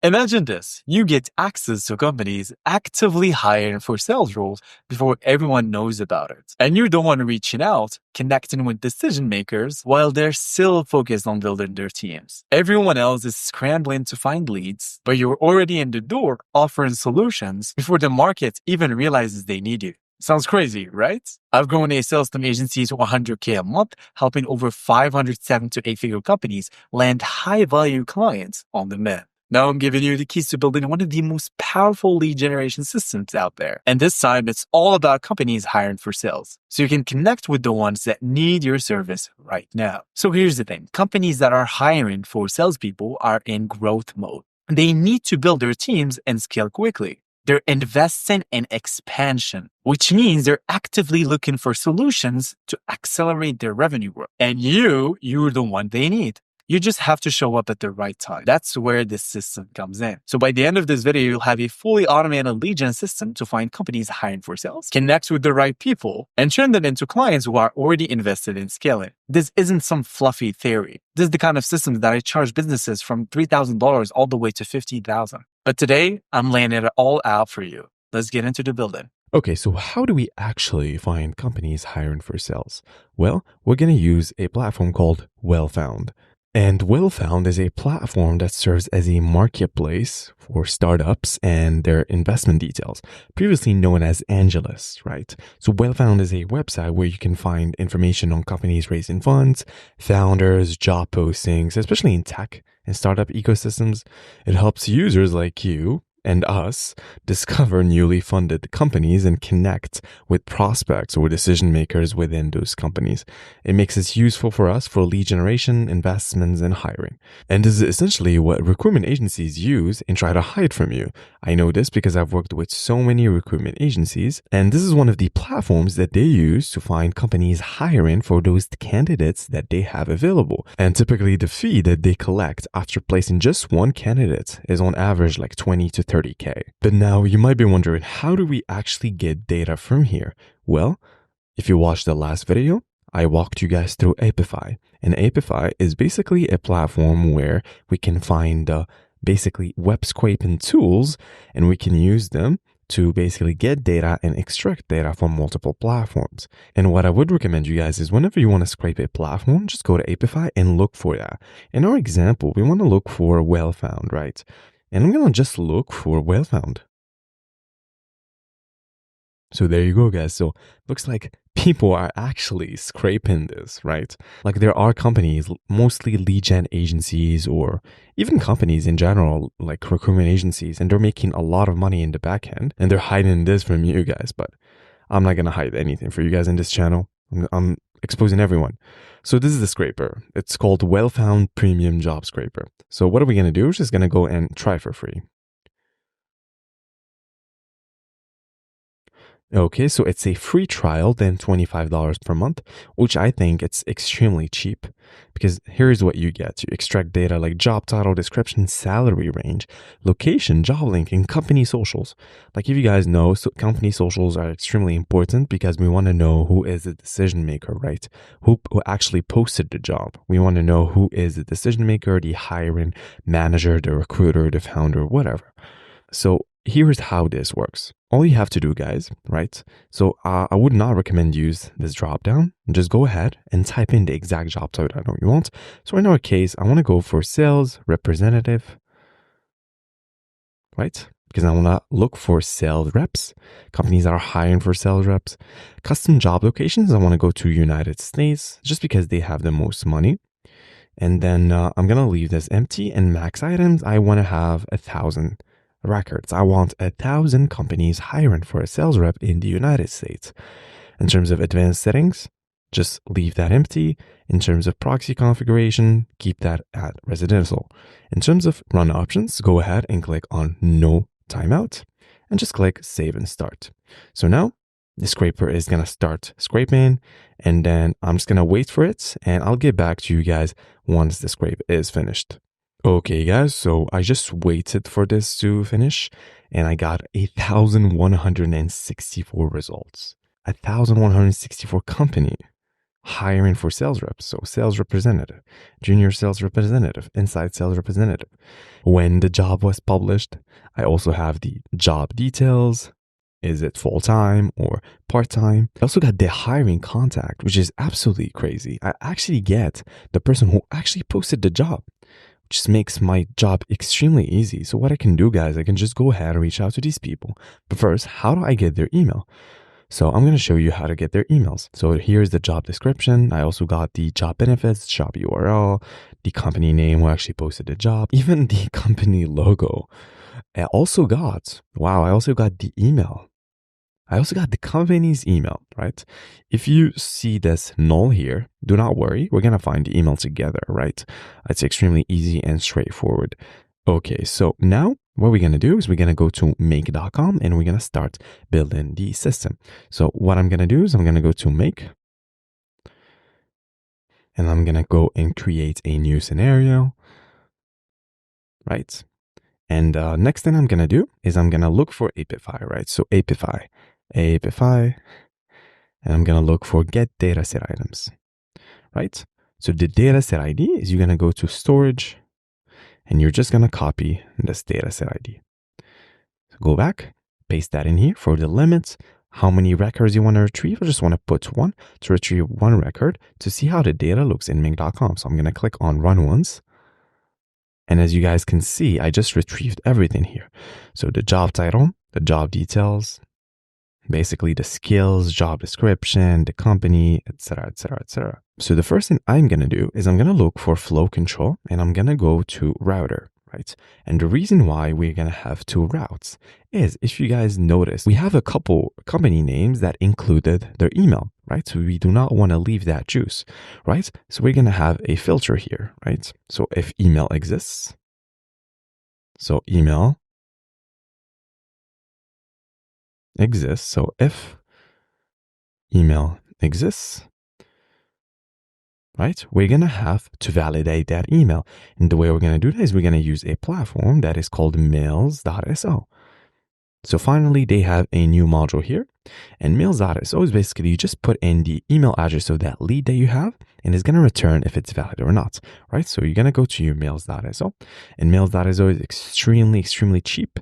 Imagine this. You get access to companies actively hiring for sales roles before everyone knows about it. And you're the one reaching out, connecting with decision makers while they're still focused on building their teams. Everyone else is scrambling to find leads, but you're already in the door offering solutions before the market even realizes they need you. Sounds crazy, right? I've grown a sales team agency to 100K a month, helping over 500 7 to 8-figure companies land high-value clients on demand. Now I'm giving you the keys to building one of the most powerful lead generation systems out there. And this time, it's all about companies hiring for sales. So you can connect with the ones that need your service right now. So here's the thing. Companies that are hiring for salespeople are in growth mode. They need to build their teams and scale quickly. They're investing in expansion, which means they're actively looking for solutions to accelerate their revenue growth. And you're the one they need. You just have to show up at the right time. That's where this system comes in. So by the end of this video, you'll have a fully automated lead gen system to find companies hiring for sales, connect with the right people, and turn them into clients who are already invested in scaling. This isn't some fluffy theory. This is the kind of system that I charge businesses from $3,000 all the way to $50,000. But today, I'm laying it all out for you. Let's get into the building. Okay, so how do we actually find companies hiring for sales? Well, we're going to use a platform called Wellfound. And Wellfound is a platform that serves as a marketplace for startups and their investment details, previously known as Angelus, right? So Wellfound is a website where you can find information on companies raising funds, founders, job postings, especially in tech and startup ecosystems. It helps users like you and us discover newly funded companies and connect with prospects or decision makers within those companies. It makes it useful for us for lead generation, investments, and hiring. And this is essentially what recruitment agencies use and try to hide from you. I know this because I've worked with so many recruitment agencies, and this is one of the platforms that they use to find companies hiring for those candidates that they have available. And typically the fee that they collect after placing just one candidate is on average like 20 to 30K. But now you might be wondering, how do we actually get data from here? Well, if you watched the last video, I walked you guys through Apify. And Apify is basically a platform where we can find basically web scraping tools, and we can use them to basically get data and extract data from multiple platforms. And what I would recommend you guys is whenever you want to scrape a platform, just go to Apify and look for that. In our example, we want to look for Wellfound, right? And I'm going to just look for Wellfound. So there you go, guys. So looks like people are actually scraping this, right? Like there are companies, mostly lead gen agencies or even companies in general, like recruitment agencies, and they're making a lot of money in the back end and they're hiding this from you guys. But I'm not going to hide anything for you guys in this channel. I'm exposing everyone. So this is the scraper. It's called Wellfound Premium Job Scraper. So what are we going to do? We're just going to go and try for free. Okay, so it's a free trial, then $25 per month, which I think it's extremely cheap because here's what you get. You extract data like job title, description, salary range, location, job link, and company socials. Like if you guys know, so company socials are extremely important because we want to know who is the decision maker, right? Who actually posted the job. We want to know who is the decision maker, the hiring manager, the recruiter, the founder, whatever. So here's how this works. All you have to do, guys, right? So I would not recommend use this drop down. Just go ahead and type in the exact job title I know you want. So in our case, I want to go for sales representative, right? Because I want to look for sales reps, companies that are hiring for sales reps. Custom job locations, I want to go to United States just because they have the most money. And then I'm going to leave this empty, and max items, I want to have 1,000 records. I want 1,000 companies hiring for a sales rep in the United States. In terms of advanced settings, just leave that empty. In terms of proxy configuration, keep that at residential. In terms of run options, go ahead and click on no timeout and just click save and start. So now the scraper is going to start scraping, and then I'm just going to wait for it, and I'll get back to you guys once the scrape is finished. Okay, guys, so I just waited for this to finish, and I got 1,164 results. 1,164 company hiring for sales reps. So sales representative, junior sales representative, inside sales representative. When the job was published, I also have the job details. Is it full-time or part-time? I also got the hiring contact, which is absolutely crazy. I actually get the person who actually posted the job, which just makes my job extremely easy. So what I can do, guys, I can just go ahead and reach out to these people. But first, how do I get their email? So I'm going to show you how to get their emails. So here's the job description. I also got the job benefits, job URL, the company name who actually posted the job, even the company logo. I also got the email. I also got the company's email, right? If you see this null here, do not worry. We're going to find the email together, right? It's extremely easy and straightforward. Okay, so now what we're going to do is we're going to go to make.com and we're going to start building the system. So what I'm going to do is I'm going to go to make and I'm going to go and create a new scenario, right? And next thing I'm going to do is I'm going to look for Apify, right? So Apify, and I'm going to look for get dataset items, right? So the dataset ID is you're going to go to storage and you're just going to copy this dataset ID. So go back, paste that in here for the limits, how many records you want to retrieve. I just want to put one to retrieve one record to see how the data looks in Ming.com. So I'm going to click on run once. And as you guys can see, I just retrieved everything here. So the job title, the job details, basically the skills, job description, the company, etc., etc., etc. So the first thing I'm going to do is I'm going to look for flow control and I'm going to go to router, right? And the reason why we're going to have two routes is if you guys notice, we have a couple company names that included their email, right? So we do not want to leave that juice, right? So we're going to have a filter here, right? So if email exists, so email exists. So if email exists, right, we're going to have to validate that email. And the way we're going to do that is we're going to use a platform that is called mails.so. So finally, they have a new module here. And mails.so is basically you just put in the email address of that lead that you have, and it's going to return if it's valid or not, right? So you're going to go to your mails.so, and mails.so is extremely, extremely cheap.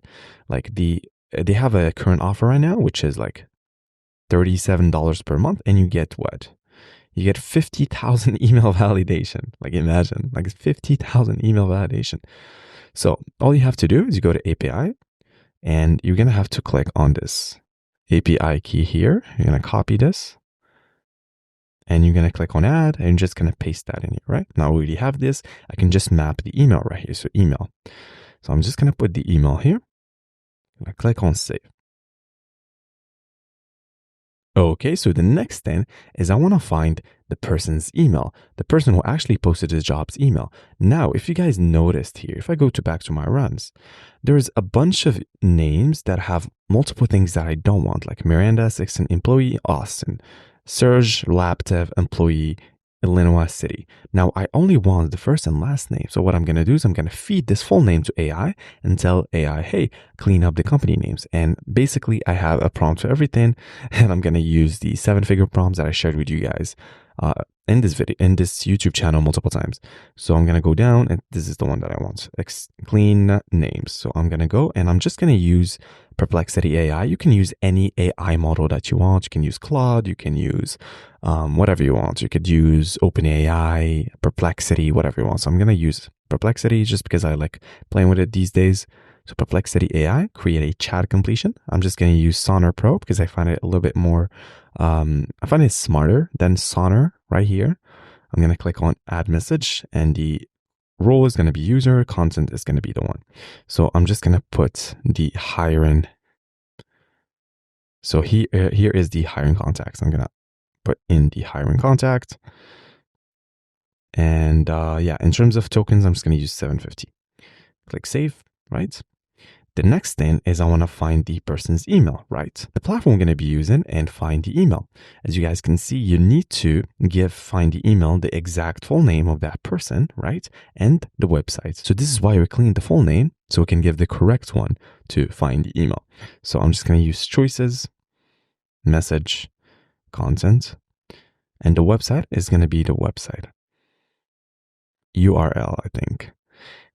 Like they have a current offer right now, which is like $37 per month, and you get what? You get 50,000 email validation. Like imagine, like 50,000 email validation. So all you have to do is you go to API and you're going to have to click on this API key here. You're going to copy this and you're going to click on add and you're just going to paste that in here, right? Now we already have this. I can just map the email right here. So email. So I'm just going to put the email here. I click on save. Okay, so the next thing is I want to find the person's email, the person who actually posted his job's email. Now, if you guys noticed here, if I go back to my runs, there's a bunch of names that have multiple things that I don't want, like Miranda, Sixton, employee, Austin, Serge, Laptev, employee, Illinois City. Now, I only want the first and last name. So what I'm going to do is I'm going to feed this full name to AI and tell AI, hey, clean up the company names. And basically, I have a prompt for everything. And I'm going to use the 7-figure prompts that I shared with you guys in this video, in this YouTube channel multiple times. So I'm going to go down and this is the one that I want. Clean names. So I'm going to go and I'm just going to use Perplexity AI. You can use any AI model that you want. You can use Claude. You can use whatever you want. You could use OpenAI, Perplexity, whatever you want. So I'm going to use Perplexity just because I like playing with it these days. So Perplexity AI, create a chat completion. I'm just going to use Sonar Pro because I find it a little bit more, I find it smarter than Sonar right here. I'm going to click on add message and the role is going to be user, content is going to be the one. So I'm just going to put the hiring. So here is the hiring contact. So I'm going to put in the hiring contact. And yeah, in terms of tokens, I'm just going to use 750. Click save, right? The next thing is I want to find the person's email, right? The platform I'm going to be using and find the email. As you guys can see, you need to find the email, the exact full name of that person, right? And the website. So this is why we cleaned the full name so we can give the correct one to find the email. So I'm just going to use choices, message, content. And the website is going to be the website URL, I think.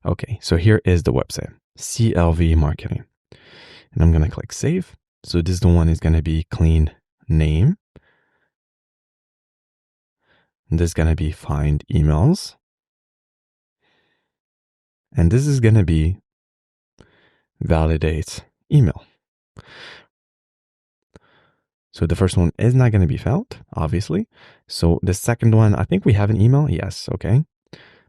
Okay, so here is the website, CLV Marketing. And I'm going to click save. So this one is going to be clean name. And this is going to be find emails. And this is going to be validate email. So the first one is not going to be found, obviously. So the second one, I think we have an email. Yes. Okay.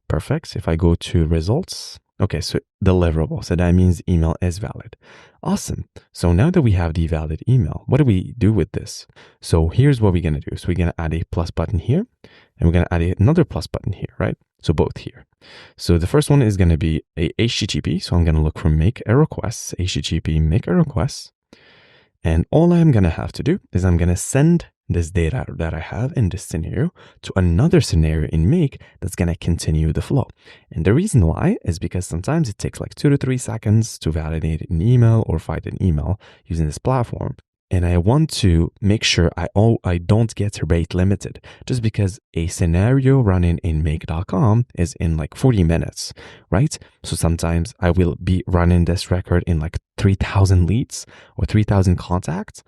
Perfect. So if I go to results, okay, so deliverable. So that means email is valid. Awesome. So now that we have the valid email, what do we do with this? So here's what we're going to do. So we're going to add a plus button here, and we're going to add another plus button here, right? So both here. So the first one is going to be a HTTP. So I'm going to look for make a request, HTTP make a request. And all I'm going to have to do is I'm going to send this data that I have in this scenario to another scenario in make that's going to continue the flow. And the reason why is because sometimes it takes like 2 to 3 seconds to validate an email or find an email using this platform. And I want to make sure I don't get rate limited just because a scenario running in make.com is in like 40 minutes, right? So sometimes I will be running this record in like 3,000 leads or 3,000 contacts.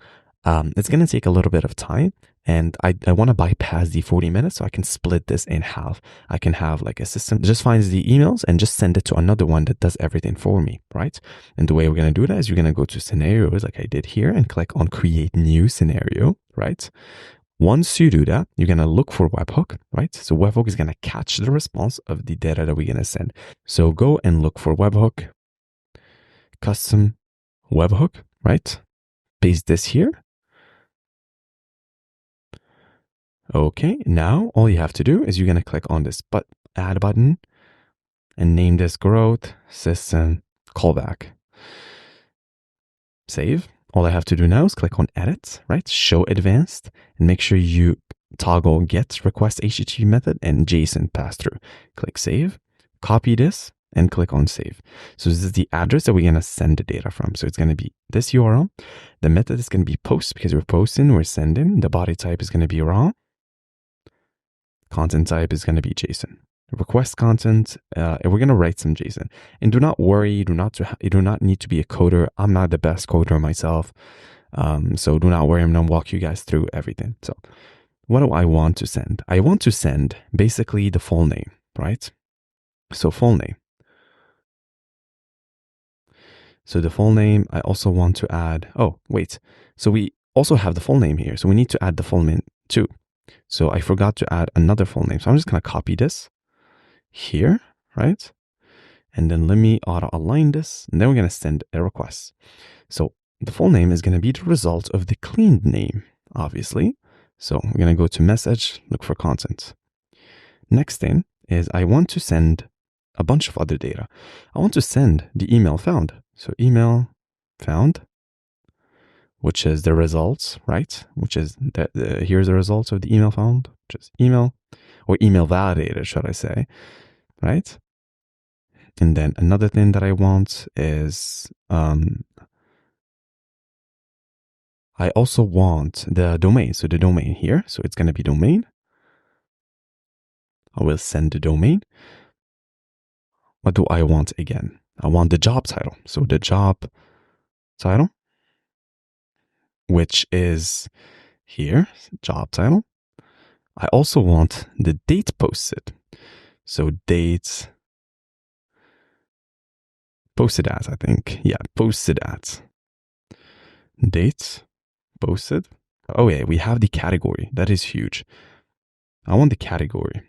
It's going to take a little bit of time, and I want to bypass the 40 minutes so I can split this in half. I can have like a system that just finds the emails and just send it to another one that does everything for me, right? And the way we're going to do that is you're going to go to scenarios like I did here and click on create new scenario, right? Once you do that, you're going to look for webhook, right? So webhook is going to catch the response of the data that we're going to send. So go and look for webhook, custom webhook, right? Paste this here. Okay, now all you have to do is you're going to click on this add button and name this growth system callback. Save. All I have to do now is click on edit, right? Show advanced, and make sure you toggle get request HTTP method and JSON pass through. Click save, copy this, and click on save. So this is the address that we're going to send the data from. So it's going to be this URL. The method is going to be post because we're posting, we're sending. The body type is going to be raw. Content type is going to be JSON. Request content, and we're going to write some JSON. And do not worry, you do not need to be a coder. I'm not the best coder myself. So do not worry, I'm going to walk you guys through everything. So what do I want to send? I want to send basically the full name, right? So full name. So the full name, I also want to add, oh, wait. So we also have the full name here. So we need to add the full name too. So I forgot to add another full name. So I'm just going to copy this here, right? And then let me auto align this. And then we're going to send a request. So the full name is going to be the result of the cleaned name, obviously. So we're going to go to message, look for content. Next thing is I want to send a bunch of other data. I want to send the email found. So email found, which is the results, right? Which is here's the results of the email found, which is email or email validated, should I say, right? And then another thing that I want is I also want the domain. So the domain here, so it's going to be domain. I will send the domain. What do I want again? I want the job title. So the job title, which is here, job title. I also want the date posted. So date posted at, I think. Yeah, posted at. Date posted. Oh yeah, we have the category. That is huge. I want the category.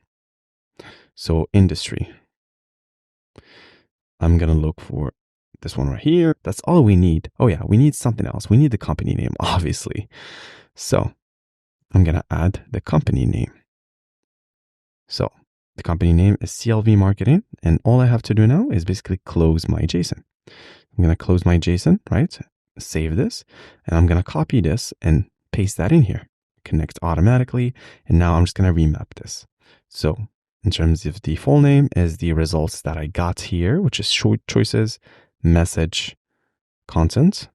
So industry. I'm going to look for this one right here. That's all we need. Oh yeah, we need something else. We need the company name, obviously. So I'm going to add the company name. So the company name is CLV Marketing. And all I have to do now is basically close my JSON. I'm going to close my JSON, right? Save this. And I'm going to copy this and paste that in here. Connect automatically. And now I'm just going to remap this. So in terms of the full name is the results that I got here, which is short choices, message, content.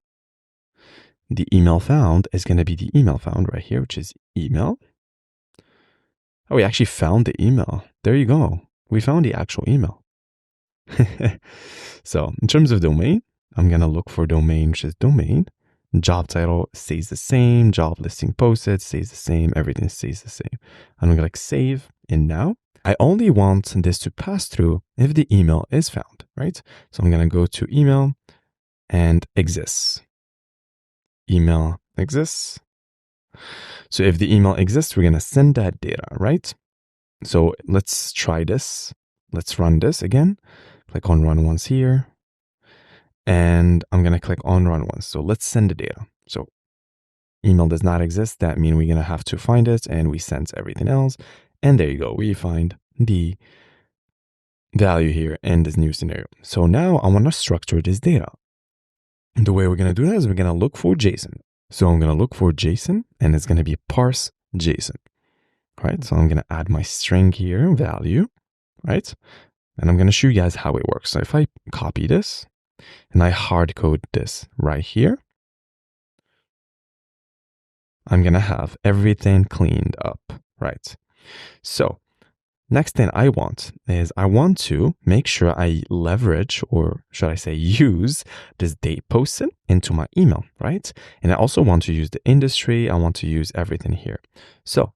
The email found is going to be the email found right here, which is email. Oh, we actually found the email. There you go. We found the actual email. So in terms of domain, I'm going to look for domain, which is domain. Job title stays the same. Job listing posted stays the same. Everything stays the same. I'm going to click save. And now I only want this to pass through if the email is found, right? So I'm going to go to email and exists. Email exists. So if the email exists, we're going to send that data, right? So let's try this. Let's run this again. Click on run once here. And I'm going to click on run once. So let's send the data. So email does not exist. That means we're going to have to find it, and we send everything else. And there you go. We find the value here in this new scenario. So now I want to structure this data. And the way we're going to do that is we're going to look for JSON. So I'm going to look for JSON, and it's going to be parse JSON, right? So I'm going to add my string here, value, right? And I'm going to show you guys how it works. So if I copy this and I hard code this right here, I'm going to have everything cleaned up, right? So next thing I want is I want to make sure I leverage, or should I say use, this date posted into my email, right? And I also want to use the industry. I want to use everything here. So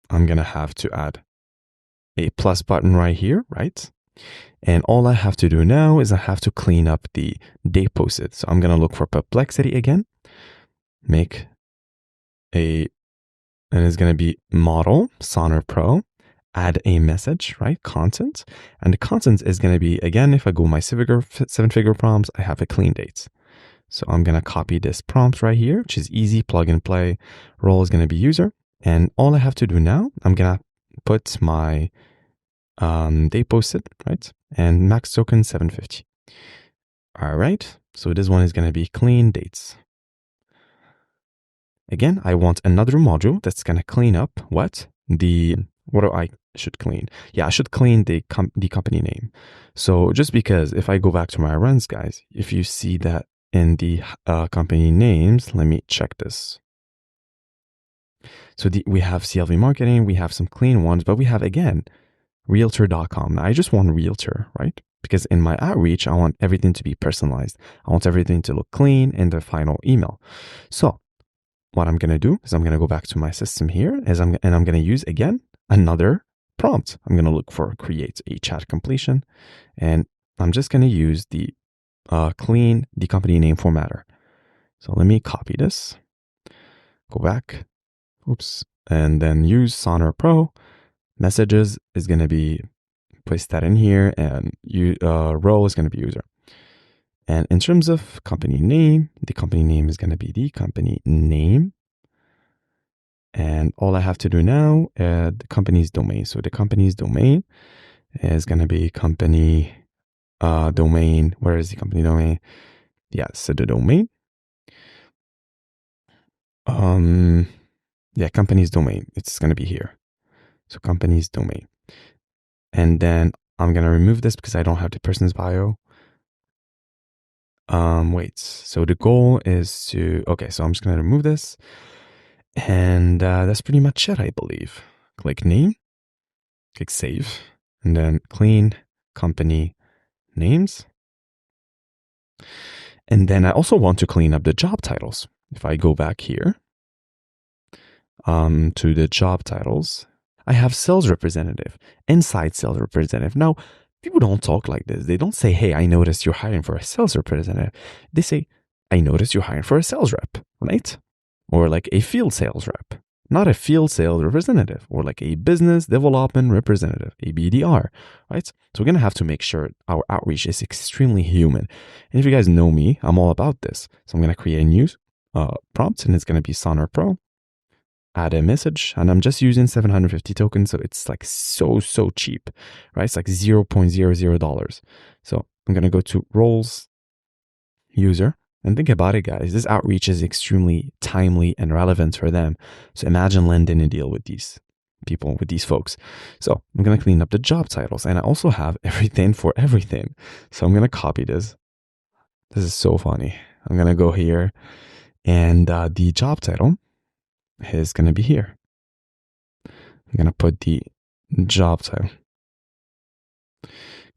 I'm going to have to add a plus button right here, right? And all I have to do now is I have to clean up the date posted. So I'm going to look for perplexity again, make a, and it's going to be model, Sonner Pro, add a message, right? Content. And the content is going to be, again, if I go my seven-figure prompts, I have a clean date. So I'm going to copy this prompt right here, which is easy, plug and play. Role is going to be user. And all I have to do now, I'm going to put my date posted, right? And max token 750. All right. So this one is going to be clean dates. Again, I want another module that's going to clean up what do I should clean? Yeah, I should clean the company name. So just because if I go back to my runs, guys, if you see that in the company names, let me check this. So we have CLV marketing, we have some clean ones, but we have, again, realtor.com. Now I just want realtor, right? Because in my outreach, I want everything to be personalized. I want everything to look clean in the final email. So what I'm going to do is I'm going to go back to my system here and I'm going to use, again, another prompt. I'm going to look for create a chat completion, and I'm just going to use the clean the company name formatter. So let me copy this, go back, oops, and then use Sonner Pro. Messages is going to be, place that in here, and role is going to be user. And in terms of company name, the company name is going to be the company name. And all I have to do now, the company's domain. So the company's domain is going to be company domain. Where is the company domain? Yeah, so the domain. Yeah, company's domain. It's going to be here. So company's domain. And then I'm going to remove this because I don't have the person's bio. Wait, so the goal is to, okay, so I'm just going to remove this. And that's pretty much it, I believe. Click name, click save, and then clean company names. And then I also want to clean up the job titles. If I go back here to the job titles, I have sales representative, inside sales representative. Now, people don't talk like this. They don't say, hey, I noticed you're hiring for a sales representative. They say, I noticed you're hiring for a sales rep, right? Or like a field sales rep, not a field sales representative, or like a business development representative, a BDR, right? So we're going to have to make sure our outreach is extremely human. And if you guys know me, I'm all about this. So I'm going to create a new prompt, and it's going to be Sonner Pro. Add a message, and I'm just using 750 tokens, so it's like so cheap, right? It's like $0.00. So I'm gonna go to roles, user, and think about it, guys. This outreach is extremely timely and relevant for them. So imagine landing a deal with these people, with these folks. So I'm gonna clean up the job titles, and I also have everything for everything. So I'm gonna copy this. This is so funny. I'm gonna go here, and the job title is going to be here. I'm going to put the job title.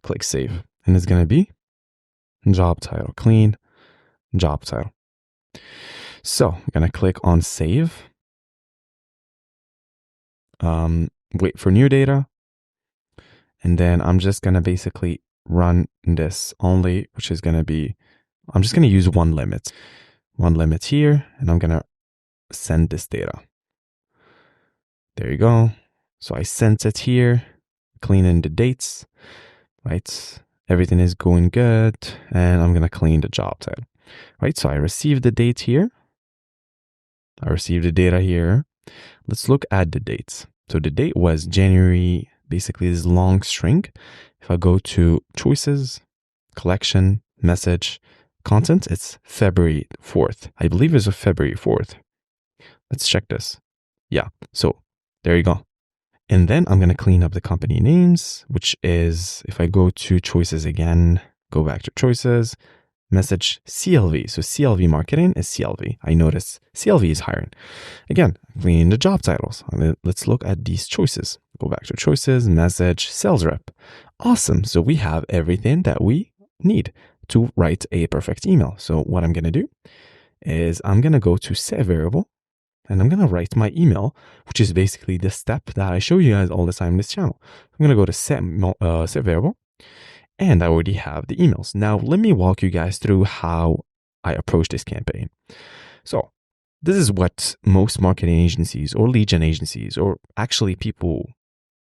Click save. And it's going to be job title, clean job title. So I'm going to click on save. Wait for new data. And then I'm just going to basically run this only, which is going to be, I'm just going to use one limit here, and I'm going to send this data. There you go. So I sent it here, clean in the dates, right? Everything is going good. And I'm going to clean the job title, right? So I received the date here. I received the data here. Let's look at the dates. So the date was January, basically this long string. If I go to choices, collection, message, content, it's February 4th. I believe it's February 4th. Let's check this. Yeah, so there you go. And then I'm going to clean up the company names, which is, if I go to choices again, go back to choices, message CLV. So CLV marketing is CLV. I notice CLV is hiring. Again, cleaning the job titles. Let's look at these choices. Go back to choices, message, sales rep. Awesome. So we have everything that we need to write a perfect email. So what I'm going to do is I'm going to go to set variable, and I'm going to write my email, which is basically the step that I show you guys all the time in this channel. I'm going to go to set variable, and I already have the emails. Now, let me walk you guys through how I approach this campaign. So this is what most marketing agencies or lead gen agencies, or actually people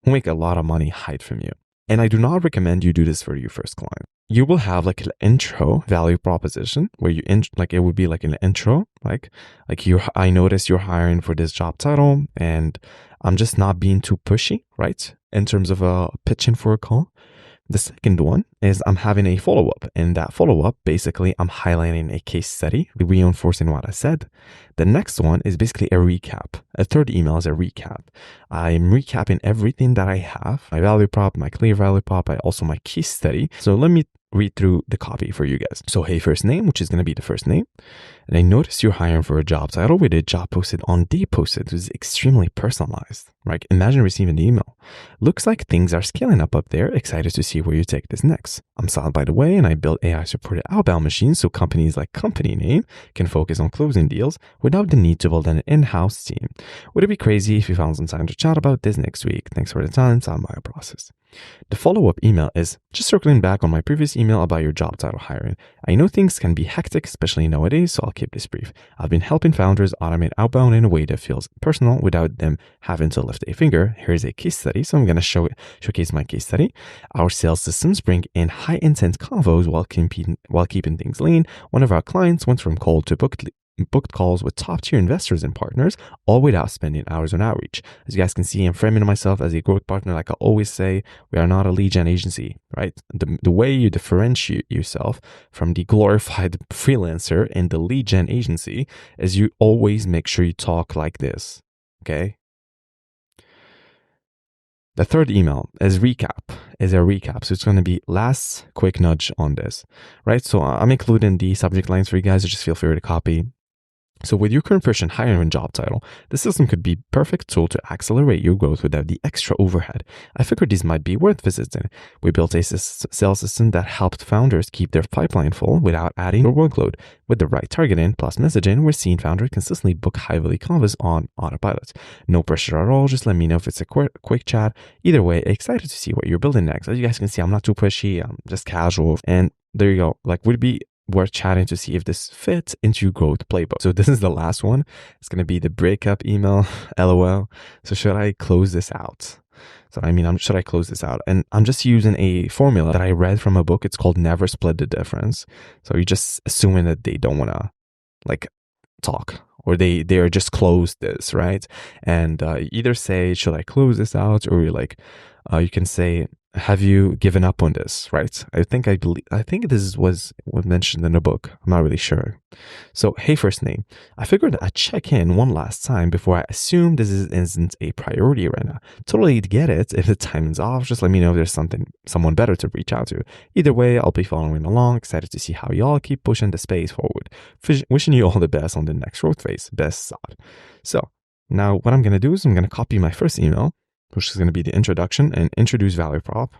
who make a lot of money, hide from you. And I do not recommend you do this for your first client. You will have like an intro value proposition where it would be like an intro, I notice you're hiring for this job title, and I'm just not being too pushy, right? In terms of pitching for a call. The second one is I'm having a follow-up. In that follow-up, basically, I'm highlighting a case study, reinforcing what I said. The next one is basically a recap. A third email is a recap. I'm recapping everything that I have, my value prop, my clear value prop, also my case study. So let me read through the copy for you guys. So, hey, first name, which is going to be the first name. And I noticed you're hiring for a job title with a job posted on day posted, which is extremely personalized, right? Imagine receiving the email. Looks like things are scaling up there. Excited to see where you take this next. I'm Sal, by the way, and I built AI supported outbound machines so companies like company name can focus on closing deals without the need to build an in-house team. Would it be crazy if you found some time to chat about this next week? Thanks for the time. Sound by a process. The follow-up email is just circling back on my previous email about your job title hiring. I know things can be hectic, especially nowadays, so I'll keep this brief. I've been helping founders automate outbound in a way that feels personal without them having to lift a finger. Here's a case study. So I'm going to showcase my case study. Our sales systems bring in high intent convos while keeping things lean. One of our clients went from cold to booked calls with top tier investors and partners, all without spending hours on outreach. As you guys can see, I'm framing myself as a growth partner. Like I always say, we are not a lead gen agency, right? The way you differentiate yourself from the glorified freelancer and the lead gen agency is you always make sure you talk like this, okay? The third email is a recap. So it's going to be last quick nudge on this, right? So I'm including the subject lines for you guys, so just feel free to copy. So with your current person hiring job title, the system could be a perfect tool to accelerate your growth without the extra overhead. I figured these might be worth visiting. We built a sales system that helped founders keep their pipeline full without adding their workload. With the right targeting plus messaging, we're seeing founders consistently book high-value convos on autopilot. No pressure at all. Just let me know if it's a quick chat. Either way, excited to see what you're building next. As you guys can see, I'm not too pushy. I'm just casual. And there you go. Would it be worth chatting to see if this fits into your growth playbook? So this is the last one. It's going to be the breakup email, LOL. So should I close this out? Should I close this out? And I'm just using a formula that I read from a book. It's called Never Split the Difference. So you're just assuming that they don't want to talk, or they are just close this, right? And either say, should I close this out? Or you can say, have you given up on this, right? I think this was mentioned in the book. I'm not really sure. So, hey, first name. I figured I'd check in one last time before I assume this isn't a priority right now. Totally get it. If the timing's off, just let me know if there's someone better to reach out to. Either way, I'll be following along. Excited to see how y'all keep pushing the space forward. Wishing you all the best on the next growth phase. Best side. So now what I'm going to do is I'm going to copy my first email. which is going to be the introduction and introduce value prop.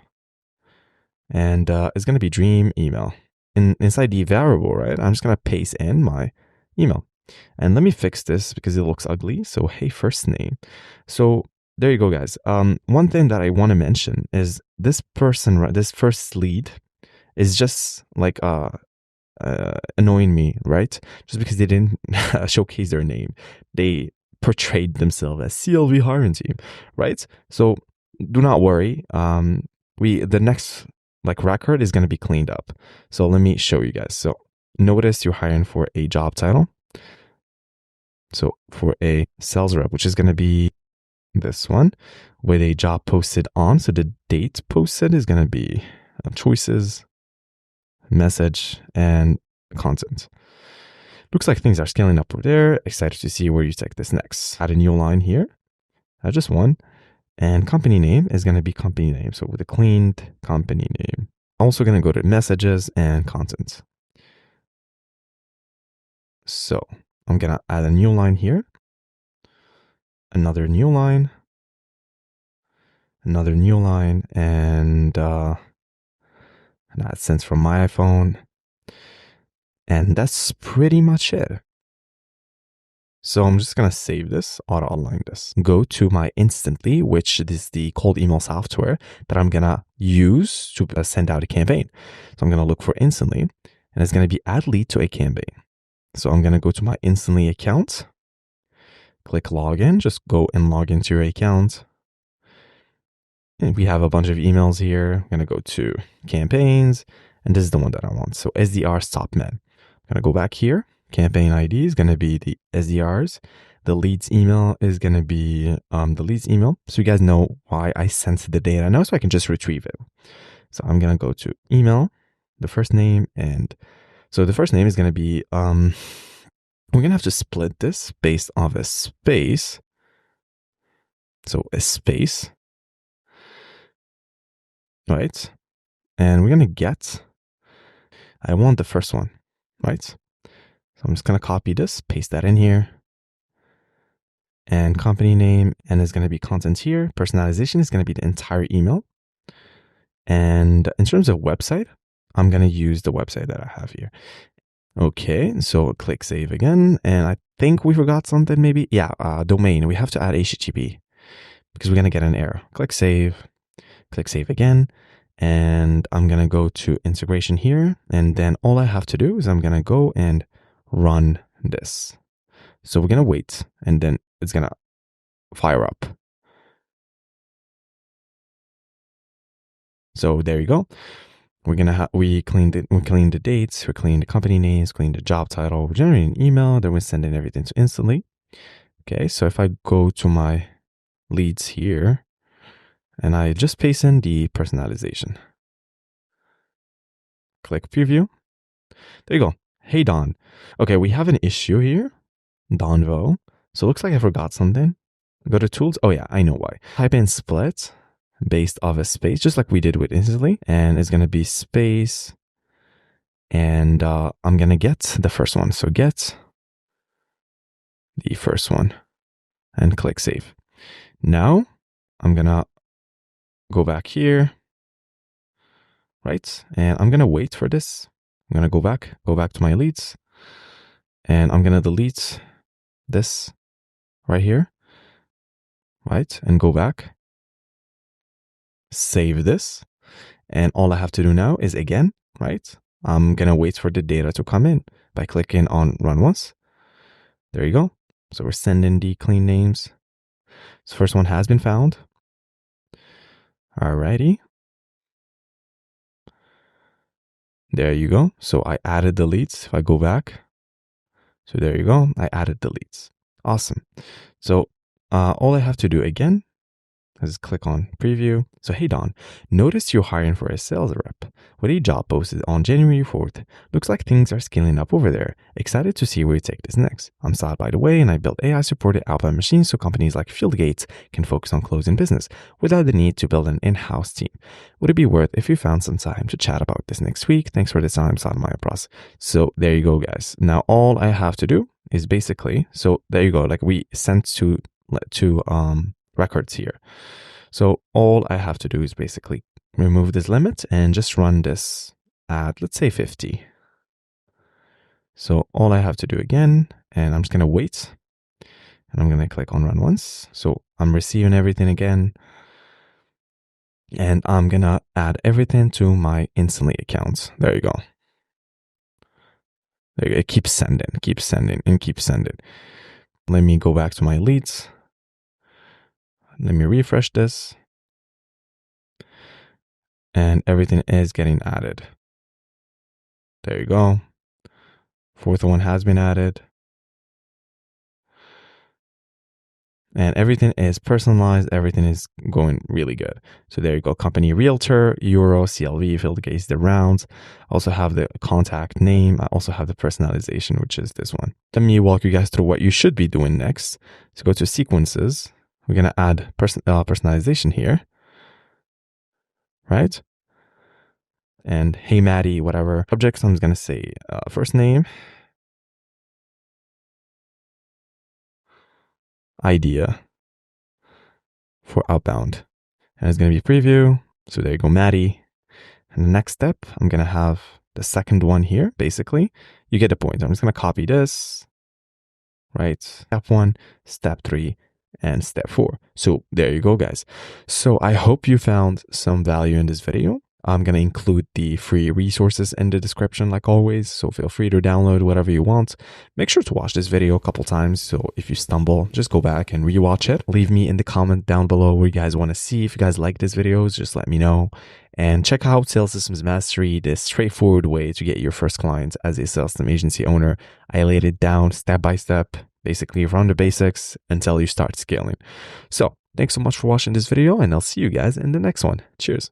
And it's going to be dream email. Inside the variable, right, I'm just going to paste in my email. And let me fix this because it looks ugly. So, hey, first name. So there you go, guys. One thing that I want to mention is this person, this first lead is just like annoying me, right? Just because they didn't showcase their name. They portrayed themselves as CLV hiring team, right? So do not worry. The next like record is going to be cleaned up. So let me show you guys. So notice you're hiring for a job title. So for a sales rep, which is going to be this one with a job posted on. So the date posted is going to be choices, message, and content. Looks like things are scaling up over there. Excited to see where you take this next. Add a new line here. I just one. And company name is going to be company name. So with a cleaned company name. Also going to go to messages and content. So I'm going to add a new line here. Another new line. Another new line. And an AdSense from my iPhone. And that's pretty much it. So I'm just going to save this, auto align this. Go to my Instantly, which is the cold email software that I'm going to use to send out a campaign. So I'm going to look for Instantly, and it's going to be add lead to a campaign. So I'm going to go to my Instantly account, click login, just go and log into your account. And we have a bunch of emails here. I'm going to go to campaigns, and this is the one that I want. So SDR stop men. I'm going to go back here. Campaign ID is going to be the SDRs. The leads email is going to be the leads email. So you guys know why I sent the data now, so I can just retrieve it. So I'm going to go to email, the first name. And so the first name is going to be, we're going to have to split this based off a space. So a space, right? And we're going to get, I want the first one, right? So I'm just going to copy this, paste that in here. And company name, and it's going to be content here. Personalization is going to be the entire email. And in terms of website, I'm going to use the website that I have here. Okay, so click save again. And I think we forgot something maybe. Yeah, domain. We have to add HTTP because we're going to get an error. Click save again. And I'm going to go to integration here. And then all I have to do is I'm going to go and run this. So we're going to wait, and then it's going to fire up. So there you go. We're going to we cleaned the dates, we cleaned the company names, cleaned the job title, we generated an email, then we send in everything to Instantly. Okay, so if I go to my leads here, and I just paste in the personalization. Click preview. There you go. Hey, Don. Okay, we have an issue here. Donvo. So it looks like I forgot something. Go to tools. Oh yeah, I know why. Type in split based off a space, just like we did with Instantly. And it's going to be space. And I'm going to get the first one. So get the first one and click save. Now I'm going to go back here. Right. And I'm going to wait for this. I'm going to go back to my leads. And I'm going to delete this right here. Right. And go back. Save this. And all I have to do now is again, right? I'm going to wait for the data to come in by clicking on run once. There you go. So we're sending the clean names. So first one has been found. Alrighty. There you go. So I added the leads. If I go back. So there you go. I added the leads. Awesome. So all I have to do again is click on preview. So hey Don, notice you're hiring for a sales rep with a job posted on January 4th. Looks like things are scaling up over there. Excited to see where you take this next. I'm Saad, by the way, and I built AI supported outbound machines so companies like Fieldgates can focus on closing business without the need to build an in-house team. Would it be worth if you found some time to chat about this next week? Thanks for the time, Saad Mayapras. So there you go, guys. Now all I have to do is basically, so there you go, like we sent to records here. So all I have to do is basically remove this limit and just run this at, let's say, 50. So all I have to do again, and I'm just going to wait, and I'm going to click on run once. So I'm receiving everything again, and I'm going to add everything to my Instantly account. There you go. There you go. It keeps sending, and keeps sending. Let me go back to my leads. Let me refresh this. And everything is getting added. There you go. Fourth one has been added. And everything is personalized. Everything is going really good. So there you go. Company realtor, euro, CLV, if it case the rounds. Also have the contact name. I also have the personalization, which is this one. Let me walk you guys through what you should be doing next. So go to sequences. We're going to add personalization here. Right? And hey, Maddie, whatever. Subject, I'm just going to say first name. Idea for outbound. And it's going to be preview. So there you go, Maddie. And the next step, I'm going to have the second one here, basically. You get the point. I'm just going to copy this, right? Step 1, step 3, and step 4. So there you go, guys. So I hope you found some value in this video. I'm going to include the free resources in the description like always, so feel free to download whatever you want. Make sure to watch this video a couple times, so if you stumble, just go back and rewatch it. Leave me in the comment down below what you guys want to see. If you guys like this videos, just let me know. And check out Sales Systems Mastery, the straightforward way to get your first clients as a sales system agency owner. I laid it down step by step, basically from the basics until you start scaling. So thanks so much for watching this video, and I'll see you guys in the next one. Cheers.